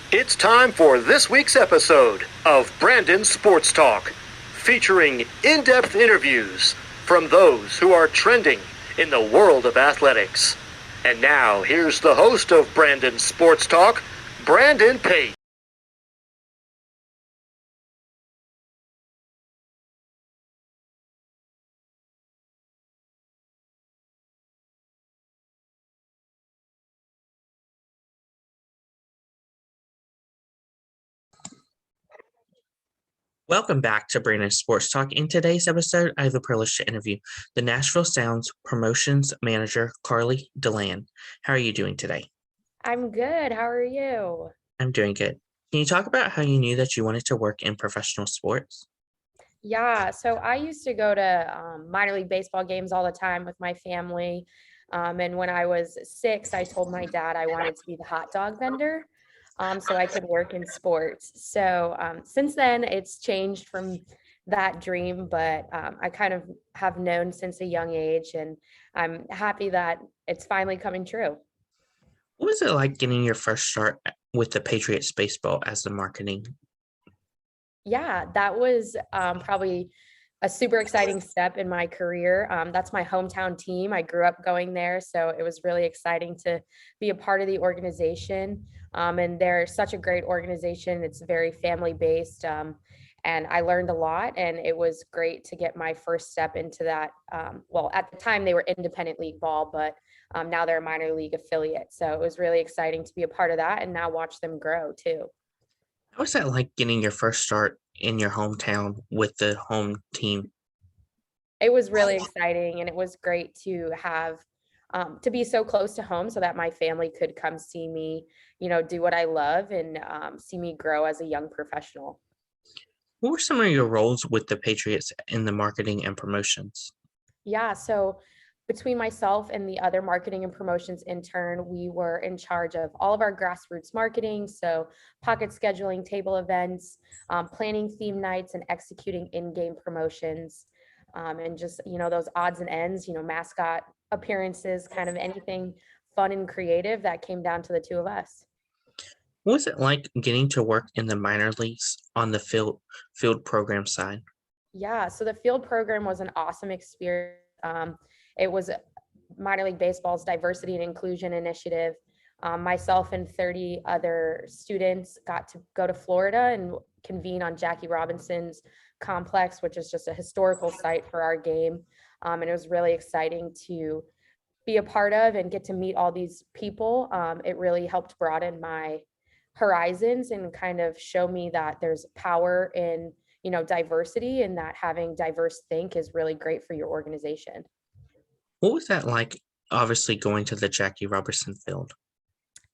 It's time for this week's episode of Brandon Sports Talk, featuring in-depth interviews from those who are trending in the world of athletics. And now, here's the host of Brandon Sports Talk, Brandon Pate. Welcome back to Brandon Sports Talk. In today's episode, I have the privilege to interview the Nashville Sounds Promotions Manager, Karly Deland. How are you doing today? I'm good. How are you? I'm doing good. Can you talk about how you knew that you wanted to work in professional sports? Yeah, so I used to go to minor league baseball games all the time with my family. And when I was 6, I told my dad I wanted to be the hot dog vendor so I could work in sports. So since then, it's changed from that dream, but I kind of have known since a young age, and I'm happy that it's finally coming true. What was it like getting your first start with the Patriots baseball as the marketing? Yeah, that was probably a super exciting step in my career. That's my hometown team. I grew up going there, so it was really exciting to be a part of the organization. And they're such a great organization. It's very family based. And I learned a lot, and it was great to get my first step into that. Well, at the time, they were independent league ball, but now they're a minor league affiliate. So it was really exciting to be a part of that and now watch them grow too. How was that like getting your first start in your hometown with the home team? It was really exciting, and it was great to have to be so close to home so that my family could come see me, do what I love and see me grow as a young professional. What were some of your roles with the Patriots in the marketing and promotions? Yeah, so between myself and the other marketing and promotions intern, we were in charge of all of our grassroots marketing. So, pocket scheduling, table events, planning theme nights, and executing in game promotions. And just, those odds and ends, mascot appearances, kind of anything fun and creative that came down to the two of us. What was it like getting to work in the minor leagues on the field program side? Yeah, so the field program was an awesome experience. It was minor league baseball's diversity and inclusion initiative. Myself and 30 other students got to go to Florida and convene on Jackie Robinson's complex, which is just a historical site for our game. And it was really exciting to be a part of and get to meet all these people. It really helped broaden my horizons and kind of show me that there's power in diversity, and that having diverse think is really great for your organization. What was that like, obviously going to the Jackie Robertson field?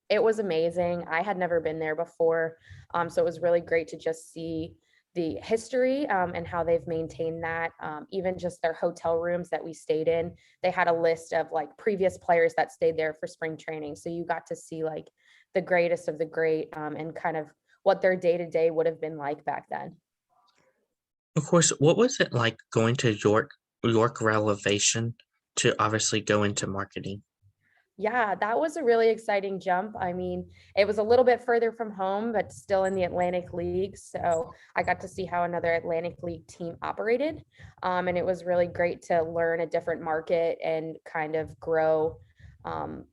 It was amazing. I had never been there before. So it was really great to just see the history and how they've maintained that. Even just their hotel rooms that we stayed in, they had a list of like previous players that stayed there for spring training. So you got to see like the greatest of the great and kind of what their day to day would have been like back then. Of course, what was it like going to York Relevation to obviously go into marketing? Yeah, that was a really exciting jump. I mean, it was a little bit further from home, but still in the Atlantic League. So I got to see how another Atlantic League team operated. And it was really great to learn a different market and kind of grow um,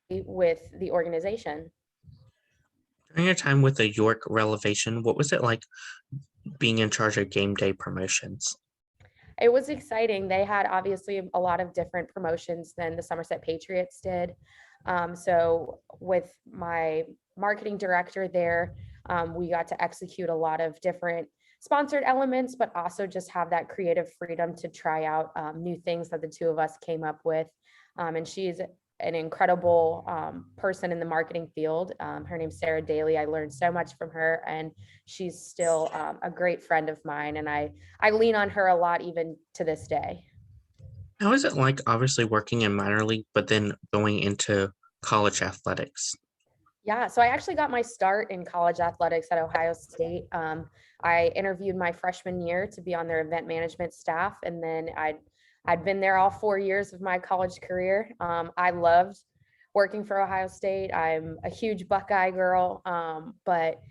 with the organization. During your time with the York Relevation, what was it like being in charge of game day promotions? It was exciting. They had obviously a lot of different promotions than the Somerset Patriots did. So with my marketing director there, we got to execute a lot of different sponsored elements, but also just have that creative freedom to try out new things that the two of us came up with. And she's an incredible person in the marketing field. Her name's Sarah Daly. I learned so much from her, and she's still a great friend of mine. And I lean on her a lot even to this day. How is it like obviously working in minor league, but then going into college athletics? Yeah, so I actually got my start in college athletics at Ohio State. I interviewed my freshman year to be on their event management staff, and then I'd been there all 4 years of my college career. I loved working for Ohio State. I'm a huge Buckeye girl, but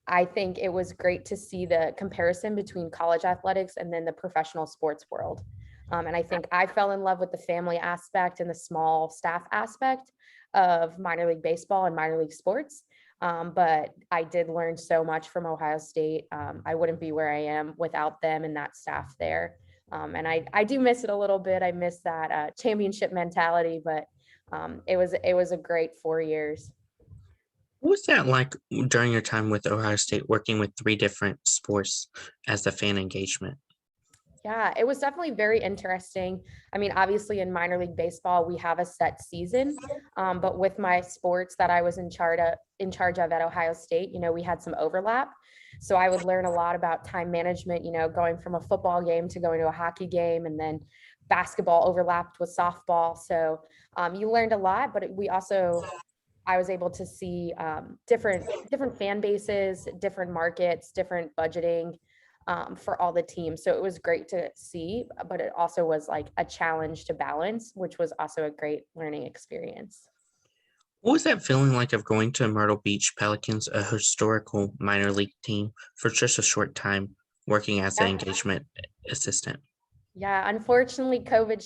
I think it was great to see the comparison between college athletics and then the professional sports world. And I think I fell in love with the family aspect and the small staff aspect of minor league baseball and minor league sports. But I did learn so much from Ohio State. I wouldn't be where I am without them and that staff there. And I do miss it a little bit. I miss that championship mentality, but it was a great 4 years. What was that like during your time with Ohio State, working with three different sports as the fan engagement? Yeah, it was definitely very interesting. I mean, obviously in minor league baseball, we have a set season, but with my sports that I was in charge of at Ohio State, we had some overlap. So I would learn a lot about time management, going from a football game to going to a hockey game, and then basketball overlapped with softball. So you learned a lot, but I was able to see different fan bases, different markets, different budgeting for all the teams. So it was great to see, but it also was like a challenge to balance, which was also a great learning experience. What was that feeling like of going to Myrtle Beach Pelicans, a historical minor league team, for just a short time, working as an Yeah. engagement assistant? Yeah, unfortunately, COVID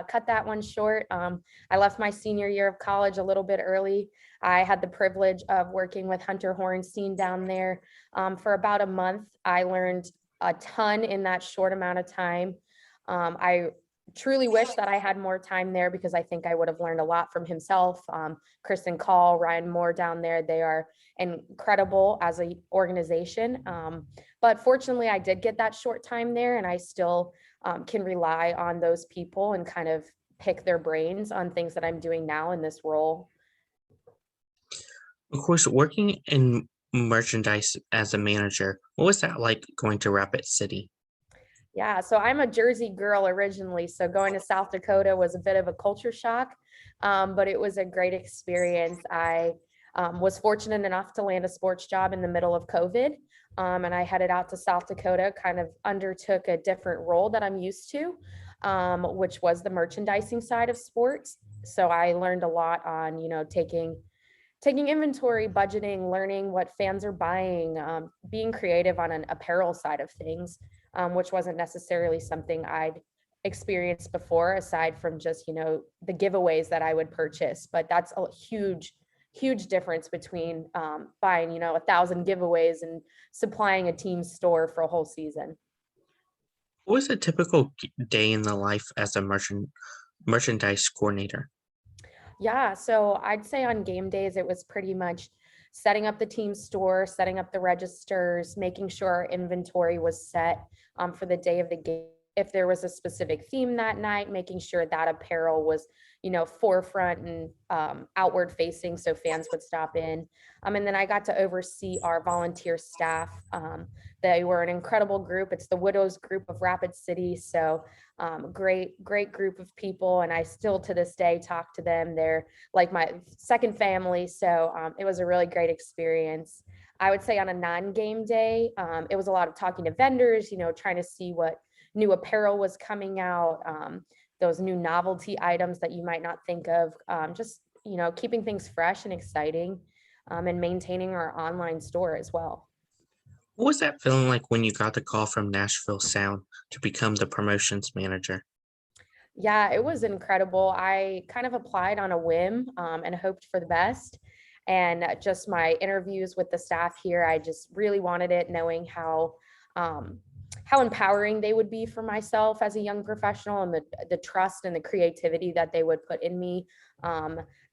cut that one short. I left my senior year of college a little bit early. I had the privilege of working with Hunter Hornstein down there for about a month. I learned a ton in that short amount of time. I truly wish that I had more time there because I think I would have learned a lot from himself. Kristen Call, Ryan Moore down there, they are incredible as an organization. But fortunately, I did get that short time there, and I still can rely on those people and kind of pick their brains on things that I'm doing now in this role. Of course, working in merchandise as a manager, what was that like going to Rapid City? Yeah, so I'm a Jersey girl originally, so going to South Dakota was a bit of a culture shock, but it was a great experience. I was fortunate enough to land a sports job in the middle of COVID, and I headed out to South Dakota, kind of undertook a different role that I'm used to, which was the merchandising side of sports. So I learned a lot on, taking inventory, budgeting, learning what fans are buying, being creative on an apparel side of things, which wasn't necessarily something I'd experienced before, aside from just, the giveaways that I would purchase. But that's a huge difference between buying, 1,000 giveaways and supplying a team store for a whole season. What was a typical day in the life as a merchandise coordinator? Yeah, so I'd say on game days, it was pretty much setting up the team store, setting up the registers, making sure our inventory was set for the day of the game. If there was a specific theme that night, making sure that apparel was, forefront and outward facing so fans would stop in. And then I got to oversee our volunteer staff. They were an incredible group. It's the Widows Group of Rapid City. So great group of people. And I still to this day talk to them. They're like my second family. So it was a really great experience. I would say on a non-game day, it was a lot of talking to vendors, trying to see what new apparel was coming out, those new novelty items that you might not think of, just, keeping things fresh and exciting, and maintaining our online store as well. What was that feeling like when you got the call from Nashville Sound to become the promotions manager? Yeah, it was incredible. I kind of applied on a whim, and hoped for the best. And just my interviews with the staff here, I just really wanted it, knowing um, how empowering they would be for myself as a young professional, and the trust and the creativity that they would put in me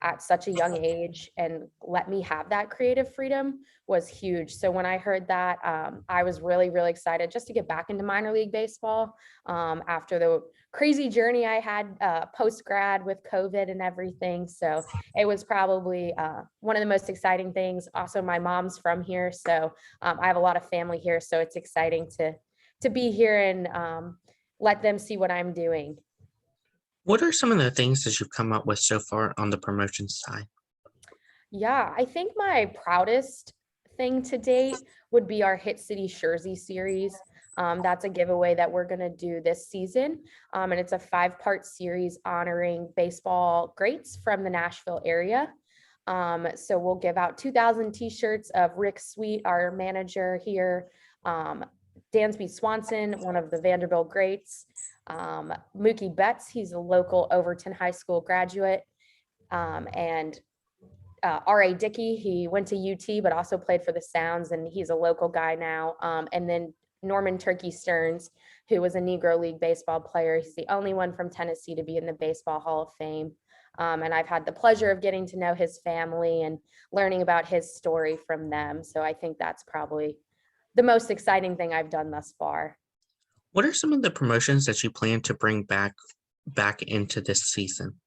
at such a young age and let me have that creative freedom was huge. So when I heard that, I was really excited just to get back into minor league baseball after the crazy journey I had post grad with COVID and everything. So it was probably one of the most exciting things. Also, my mom's from here, so I have a lot of family here, so it's exciting to be here and let them see what I'm doing. What are some of the things that you've come up with so far on the promotion side? Yeah, I think my proudest thing to date would be our Hit City Jersey series. That's a giveaway that we're going to do this season. And it's a 5-part series honoring baseball greats from the Nashville area. So we'll give out 2,000 t-shirts of Rick Sweet, our manager here, Dansby Swanson, one of the Vanderbilt greats, Mookie Betts, he's a local Overton High School graduate, and R.A. Dickey, he went to UT, but also played for the Sounds, and he's a local guy now. And then Norman Turkey Stearns, who was a Negro League baseball player. He's the only one from Tennessee to be in the Baseball Hall of Fame. And I've had the pleasure of getting to know his family and learning about his story from them. So I think that's probably the most exciting thing I've done thus far. What are some of the promotions that you plan to bring back into this season?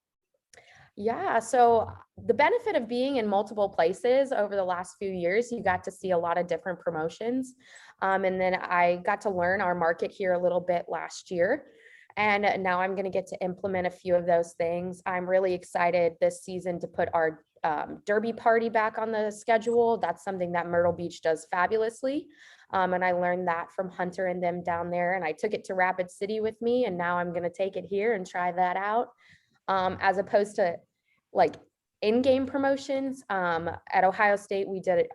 Yeah, so the benefit of being in multiple places over the last few years, you got to see a lot of different promotions. And then I got to learn our market here a little bit last year. And now I'm going to get to implement a few of those things. I'm really excited this season to put our Derby party back on the schedule. That's something that Myrtle Beach does fabulously. And I learned that from Hunter and them down there. And I took it to Rapid City with me. And now I'm going to take it here and try that out. As opposed to like in-game promotions. At Ohio State, we did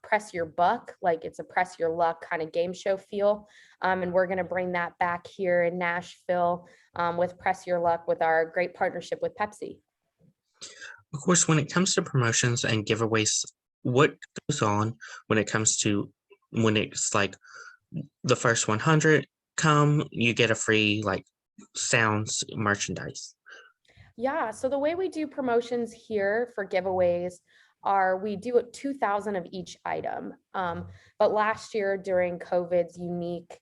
Press Your Buck, like it's a press your luck kind of game show feel. And we're going to bring that back here in Nashville with Press Your Luck with our great partnership with Pepsi. Of course, when it comes to promotions and giveaways, what goes on when it comes to when it's like the first 100 come, you get a free like Sounds merchandise? Yeah, so the way we do promotions here for giveaways are we do 2,000 of each item. But last year during COVID's unique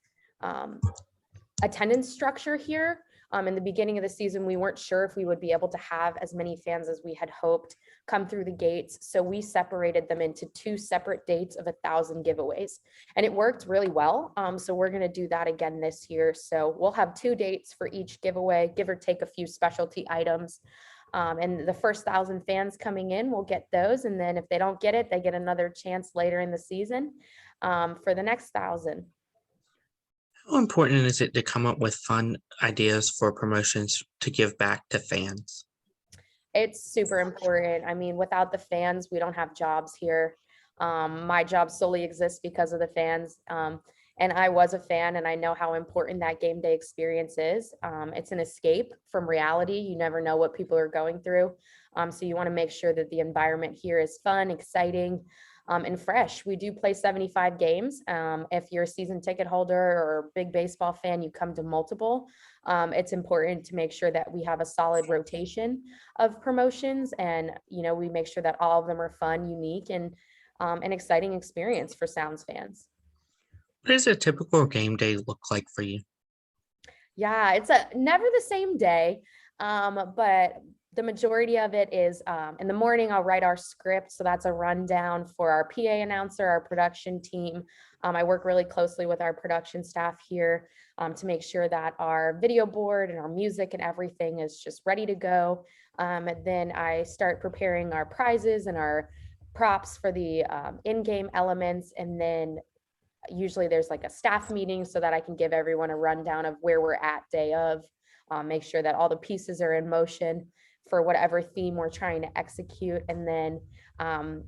attendance structure here, in the beginning of the season, we weren't sure if we would be able to have as many fans as we had hoped come through the gates. So we separated them into 2 separate dates of 1,000 giveaways, and it worked really well. So we're going to do that again this year. So we'll have 2 dates for each giveaway, give or take a few specialty items. And the first 1,000 fans coming in will get those. And then if they don't get it, they get another chance later in the season for the next 1,000. How important is it to come up with fun ideas for promotions to give back to fans? It's super important. I mean, without the fans, we don't have jobs here. My job solely exists because of the fans. And I was a fan, and I know how important that game day experience is. It's an escape from reality. You never know what people are going through. So you want to make sure that the environment here is fun, exciting, and fresh. We do play 75 games. If you're a season ticket holder or a big baseball fan, you come to multiple. It's important to make sure that we have a solid rotation of promotions, and we make sure that all of them are fun, unique, and an exciting experience for Sounds fans. What does a typical game day look like for you? Yeah, it's never the same day, but the majority of it is in the morning. I'll write our script, so that's a rundown for our PA announcer, our production team. I work really closely with our production staff here to make sure that our video board and our music and everything is just ready to go. Then I start preparing our prizes and our props for the in-game elements, and then usually there's like a staff meeting so that I can give everyone a rundown of where we're at day of, make sure that all the pieces are in motion for whatever theme we're trying to execute. And then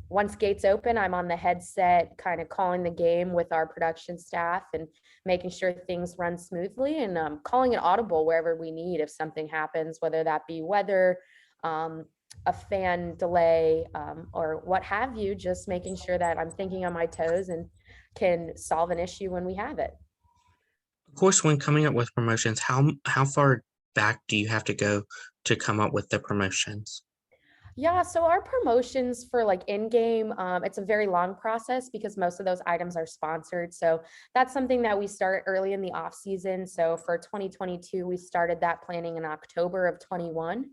once gates open, I'm on the headset kind of calling the game with our production staff and making sure things run smoothly, and calling an audible wherever we need if something happens, whether that be weather, a fan delay, or what have you, just making sure that I'm thinking on my toes and can solve an issue when we have it. Of course, when coming up with promotions, how far back do you have to go to come up with the promotions? Yeah, so our promotions for like in-game, it's a very long process because most of those items are sponsored. So that's something that we start early in the off season. So for 2022, we started that planning in October of 21.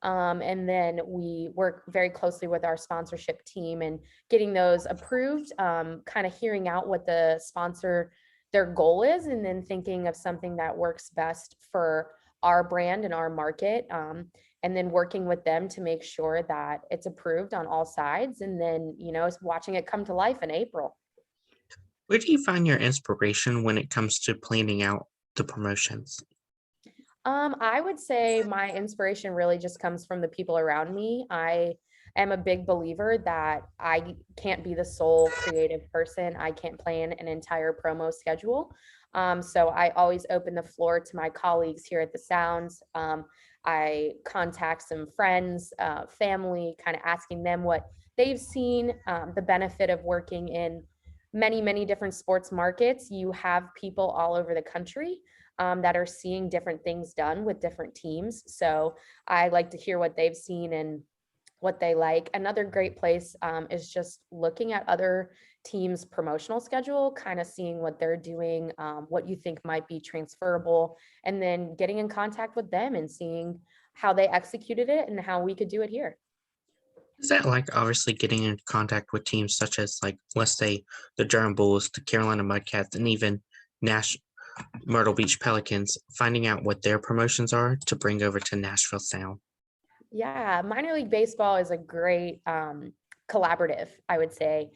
And then we work very closely with our sponsorship team and getting those approved, kind of hearing out what the sponsor, their goal is, and then thinking of something that works best for our brand and our market. And then working with them to make sure that it's approved on all sides. And then, watching it come to life in April. Where do you find your inspiration when it comes to planning out the promotions? I would say my inspiration really just comes from the people around me. I am a big believer that I can't be the sole creative person. I can't plan an entire promo schedule. So I always open the floor to my colleagues here at the Sounds. I contact some friends, family, kind of asking them what they've seen, the benefit of working in many, many different sports markets. You have people all over the country that are seeing different things done with different teams. So I like to hear what they've seen and what they like. Another great place is just looking at other teams' promotional schedule, kind of seeing what they're doing, what you think might be transferable, and then getting in contact with them and seeing how they executed it and how we could do it here. Is that like obviously getting in contact with teams such as like let's say the Durham Bulls, the Carolina Mudcats, and even Myrtle Beach Pelicans, finding out what their promotions are to bring over to Nashville Sound? Yeah, minor league baseball is a great collaborative, I would say.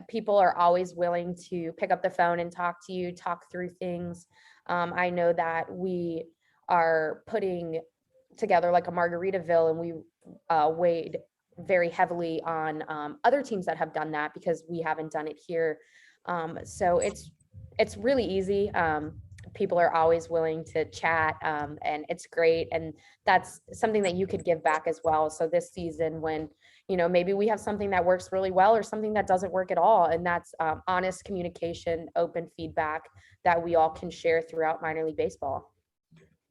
People are always willing to pick up the phone and talk to you, talk through things. I know that we are putting together like a Margaritaville, and we weighed very heavily on other teams that have done that because we haven't done it here. So it's really easy. People are always willing to chat, and it's great. And that's something that you could give back as well. So this season, when maybe we have something that works really well or something that doesn't work at all, and that's honest communication, open feedback that we all can share throughout minor league baseball.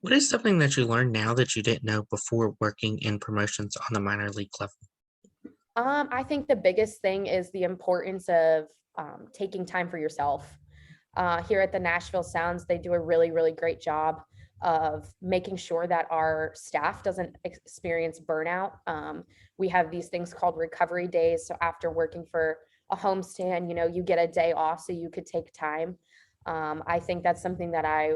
What is something that you learned now that you didn't know before working in promotions on the minor league level? I think the biggest thing is the importance of taking time for yourself. Here at the Nashville Sounds, they do a really, really great job of making sure that our staff doesn't experience burnout. We have these things called recovery days. So after working for a homestand, you get a day off so you could take time. I think that's something that I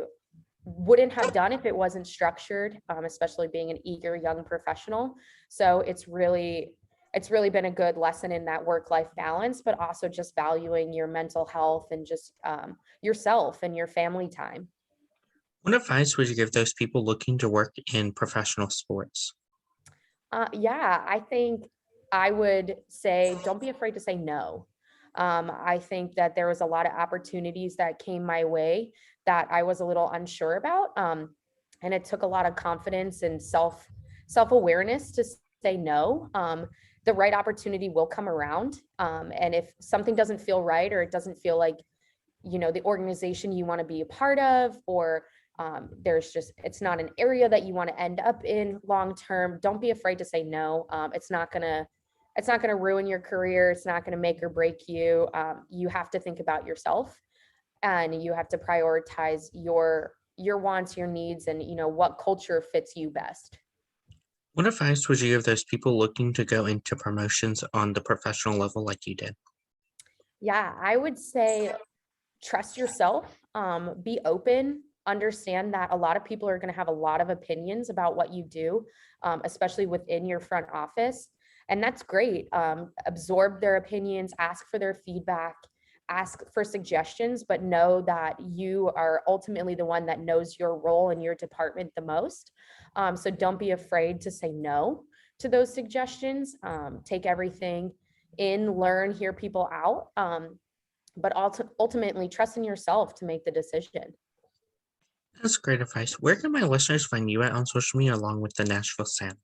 wouldn't have done if it wasn't structured, especially being an eager young professional. So it's really been a good lesson in that work-life balance, but also just valuing your mental health and just yourself and your family time. What advice would you give those people looking to work in professional sports? Yeah, I think I would say don't be afraid to say no. I think that there was a lot of opportunities that came my way that I was a little unsure about, and it took a lot of confidence and self-awareness to say no. The right opportunity will come around, and if something doesn't feel right or it doesn't feel like the organization you want to be a part of, or it's not an area that you want to end up in long term, don't be afraid to say no. It's not gonna ruin your career. It's not gonna make or break you. You have to think about yourself, and you have to prioritize your wants, your needs, and what culture fits you best. What advice would you give those people looking to go into promotions on the professional level like you did? Yeah, I would say trust yourself, be open, understand that a lot of people are going to have a lot of opinions about what you do, especially within your front office. And that's great. Absorb their opinions, ask for their feedback, ask for suggestions, but know that you are ultimately the one that knows your role in your department the most. So don't be afraid to say no to those suggestions. Take everything in, learn, hear people out. But ultimately trust in yourself to make the decision. That's great advice. Where can my listeners find you at on social media along with the Nashville Sound?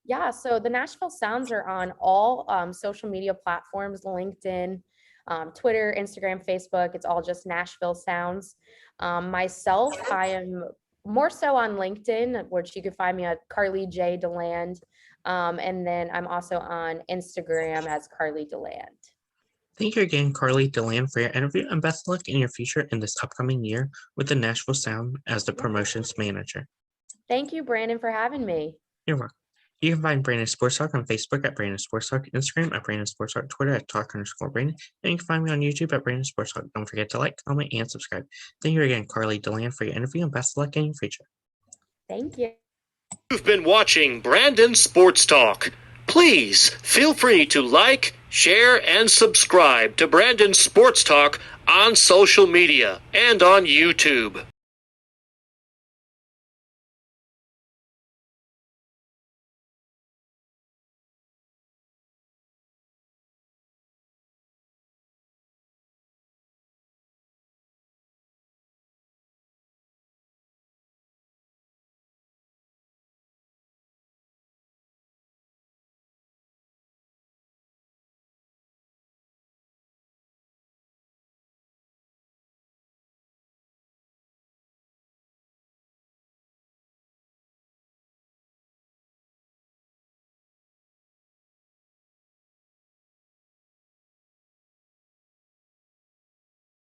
Yeah, so the Nashville Sounds are on all social media platforms, LinkedIn, Twitter, Instagram, Facebook. It's all just Nashville Sounds. Myself, I am more so on LinkedIn, which you can find me at Karly Deland. And then I'm also on Instagram as Karly Deland. Thank you again, Karly Deland, for your interview, and best of luck in your future in this upcoming year with the Nashville Sound as the promotions manager. Thank you, Brandon, for having me. You're welcome. You can find Brandon Sports Talk on Facebook at Brandon Sports Talk, Instagram at Brandon Sports Talk, Twitter at Talk_Brandon, and you can find me on YouTube at Brandon Sports Talk. Don't forget to like, comment, and subscribe. Thank you again, Karly Deland, for your interview, and best of luck in your future. Thank you. You've been watching Brandon Sports Talk. Please feel free to like, share, and subscribe to Brandon Sports Talk on social media and on YouTube.